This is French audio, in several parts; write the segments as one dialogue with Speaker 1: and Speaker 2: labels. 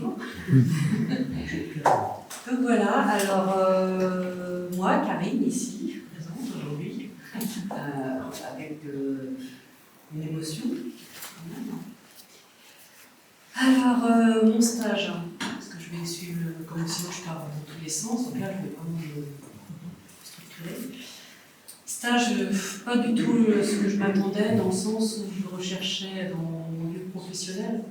Speaker 1: bonjour. Donc voilà, alors moi, Karine, ici, présente aujourd'hui, avec une émotion. Alors, mon stage, parce que je vais suivre, comme sinon je pars dans tous les sens, donc là je vais vraiment me structurer. Stage, pas du tout ce que je m'attendais, dans le sens où je recherchais dans mon lieu professionnel.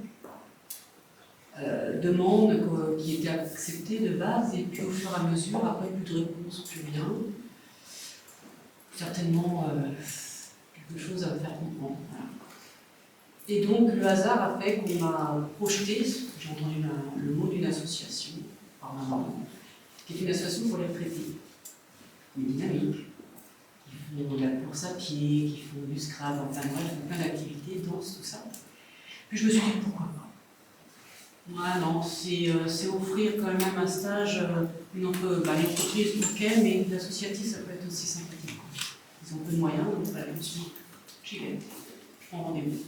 Speaker 1: Demande qui était acceptée de base, et puis au fur et à mesure, après plus de réponses, plus rien. Certainement quelque chose à me faire comprendre. Voilà. Et donc le hasard a fait qu'on m'a projeté, j'ai entendu le mot d'une association, par ma maman, qui est une association pour les retraités, qui est dynamique, qui font de la course à pied, qui font du Scrabble, enfin bref, plein d'activités, danse, tout ça. Puis je me suis dit pourquoi pas. Ouais, non, c'est offrir quand même un stage, une entreprise, ok, mais l'associatif, ça peut être aussi sympathique. Ils ont peu de moyens, donc voilà, je me suis dit, j'y vais, je prends rendez-vous.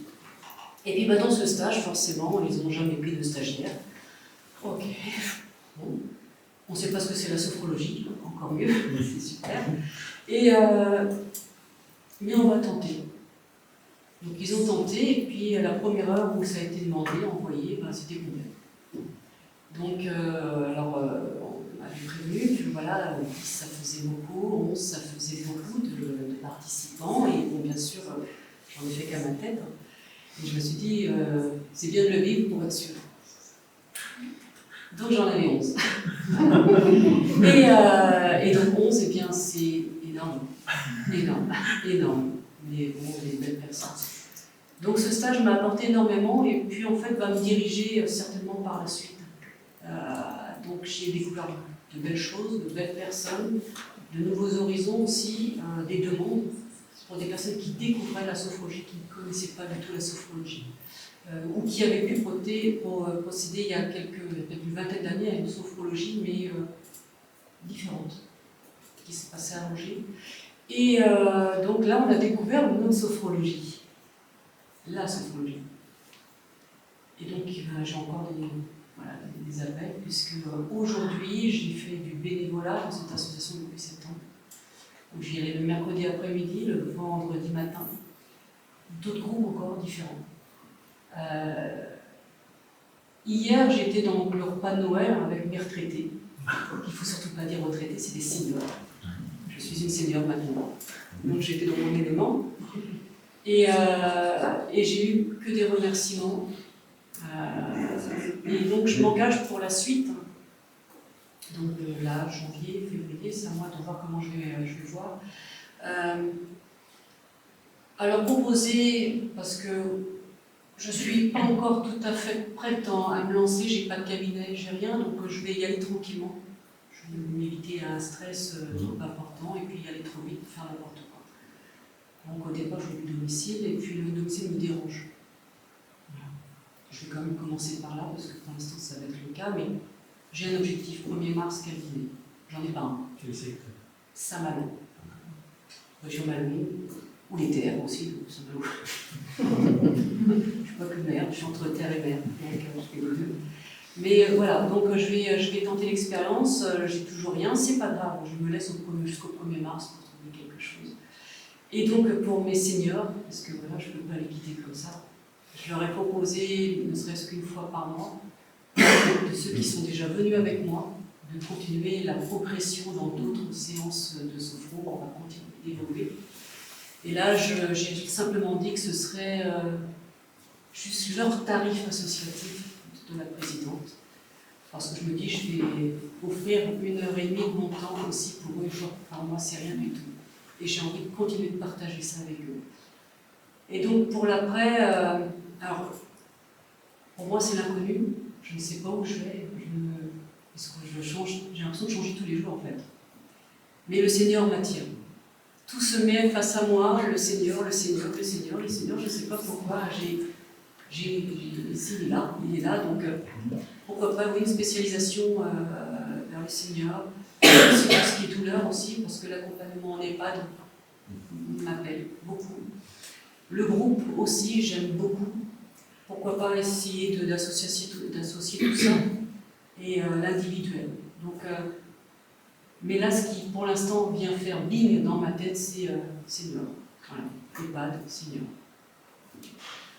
Speaker 1: Et puis dans ce stage, forcément, ils n'ont jamais pris de stagiaire. Ok, bon, on ne sait pas ce que c'est la sophrologie, encore mieux, c'est super. Et, mais on va tenter. Donc ils ont tenté, et puis à la première heure où ça a été demandé, envoyé, c'était complet. Donc, on m'avait prévenu que voilà, 10 ça faisait beaucoup, 11 ça faisait beaucoup de participants, et bon, bien sûr, j'en ai fait qu'à ma tête. Et je me suis dit, c'est bien de le vivre pour être sûr. Donc j'en avais 11. et donc 11, eh bien, c'est énorme. Énorme. Mais bon, des belles personnes. Donc ce stage m'a apporté énormément, et puis en fait va me diriger certainement par la suite. Donc j'ai découvert de belles choses, de belles personnes, de nouveaux horizons aussi, des demandes pour des personnes qui découvraient la sophrologie, qui ne connaissaient pas du tout la sophrologie, ou qui avaient pu procéder il y a peut-être une vingtaine d'années à une sophrologie, mais différente, qui se passait à Angers. Et donc là, on a découvert une autre sophrologie, la sophrologie. Et donc j'ai encore des appels, puisque aujourd'hui, j'ai fait du bénévolat dans cette association depuis 7 ans, où j'y allais le mercredi après-midi, le vendredi matin, d'autres groupes encore différents. Hier, j'étais dans le repas de Noël avec mes retraités. Il ne faut surtout pas dire retraités, c'est des seniors. Je suis une senior maintenant, donc j'étais dans mon élément. Et j'ai eu que des remerciements. Et donc je m'engage pour la suite. Donc là, janvier, février, c'est à moi de voir comment je vais voir. Alors proposer, parce que je ne suis pas encore tout à fait prête à me lancer, j'ai pas de cabinet, j'ai rien, donc je vais y aller tranquillement. Je vais m'éviter un stress trop important, et puis y aller trop vite, faire n'importe quoi. Donc au départ, je veux du domicile, et puis le domicile me dérange. Voilà. Je vais quand même commencer par là, parce que pour l'instant, ça va être le cas, mais j'ai un objectif, 1er mars, cabinet. J'en ai pas un.
Speaker 2: Quel secteur?
Speaker 1: Saint-Malo. Région Malouine, ou les terres aussi, Saint-Malo. Je ne suis pas que mer, je suis entre terre et mer, donc je fais les deux. Mais voilà, donc je vais tenter l'expérience, j'ai toujours rien, c'est pas grave, je me laisse jusqu'au 1er mars pour trouver quelque chose. Et donc pour mes seniors, parce que voilà, je ne peux pas les quitter comme ça, je leur ai proposé, ne serait-ce qu'une fois par mois, de ceux qui sont déjà venus avec moi, de continuer la progression dans d'autres séances de sophro, on va continuer d'évoluer. Et là, j'ai simplement dit que ce serait juste leur tarif associatif de la présidente. Parce que je me dis, je vais offrir 1h30 de mon temps aussi pour eux, jour par mois, c'est rien du tout. Et j'ai envie de continuer de partager ça avec eux. Et donc pour l'après, alors pour moi c'est l'inconnu, je ne sais pas où je vais, est-ce que je change, j'ai l'impression de changer tous les jours en fait. Mais le Seigneur m'attire. Tout se met face à moi, le Seigneur, je ne sais pas pourquoi, ici il est là, donc pourquoi pas une spécialisation vers le Seigneur, c'est tout ce qui est douleur aussi, parce que l'accompagnement en EHPAD m'appelle beaucoup. Le groupe aussi, j'aime beaucoup. Pourquoi pas essayer d'associer tout ça, et l'individuel. Donc, mais là, ce qui pour l'instant vient faire bing dans ma tête, c'est senior. Voilà, EHPAD, senior.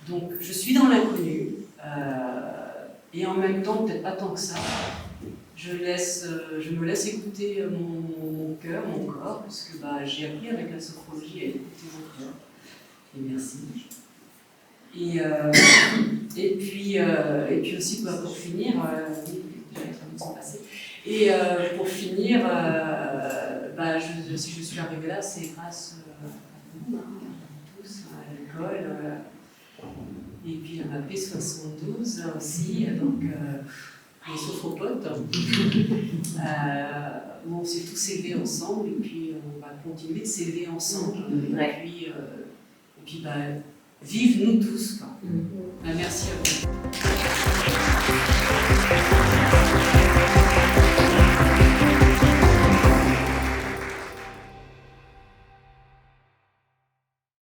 Speaker 1: Donc je suis dans l'inconnu, et en même temps, peut-être pas tant que ça, je me laisse écouter mon cœur, mon corps, parce que j'ai appris avec la sophrologie à écouter mon cœur. Et merci. Et puis aussi pour finir, et pour finir, si je suis arrivée là, c'est grâce à vous, tous, à l'école, et puis à ma P72 aussi, donc les sophropotes, où on s'est tous élevés ensemble, et puis on va continuer de s'élever ensemble, et puis vive nous tous, quoi. Merci à vous.